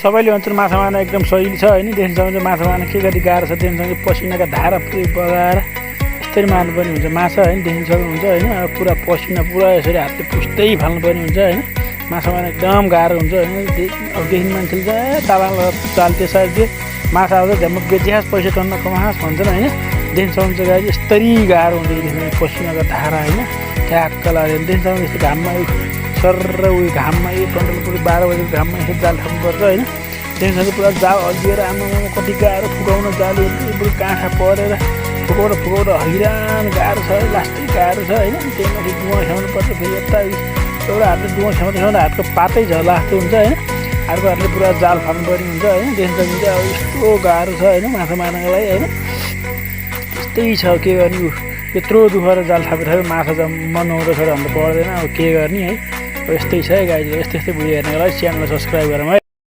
सबैले भन्छन् माछा मार्न एकदम सजिलो छ होइन। देखिन्छ भने माछा मार्न के गरी गाह्रो छ, देखिन्छ पसिनाका धारा पुरै बगाएर यसरी मार्नुपर्ने हुन्छ माछा होइन। देखिन्छ हुन्छ होइन, अब पुरा पसिना पुरा यसरी हातले पुस्दै फाल्नुपर्ने हुन्छ होइन। माछा मार्न एकदम गाह्रो हुन्छ होइन। अब देखिने मान्छेले चाहिँ ताल चाल त्यसरी माछा आउँछ झ्याम्म बेचिहास पैसा टन्न कमाहास भन्छन् होइन। देखिन्छ हुन्छ गाई यस्तरी गाह्रो हुन्छ देखिन्छ पसिनाको धारा होइन। ठ्याक्क लागेर देखिन्छ यस्तो घाममा सर उयो घाममा यो टन्टल 12 बजेको घाममा यसो जाल थाप्नुपर्छ होइन। देखिन्छ पुरा जाल हल्लिएर आमामा कति गाह्रो फुकाउन जाल पुरै काँखा परेर फुकाउन हैरान गाह्रो छ, लास्टै गाह्रो छ होइन। त्यही माथि डुवा खेलाउनु पर्छ, फेरि यता एउटा हातले डुवा खेलाउँदा हातको पातै झर्ला जस्तो हुन्छ होइन। अर्को हातले पुरा जाल फाल्नुपर्ने हुन्छ होइन। देखिन्छ भने अब यस्तो गाह्रो छ होइन माछा मार्नको लागि होइन। यस्तै छ के गर्ने, यत्रो दुखेर जाल थापेर माछा चाहिँ मनौरो छोडेर हाम्रो पर्दैन, अब के गर्ने है। अब यस्तै छ है गाइज। यस्तै भिडियो हेर्नको लागि च्यानललाई सब्सक्राइब गरौँ है।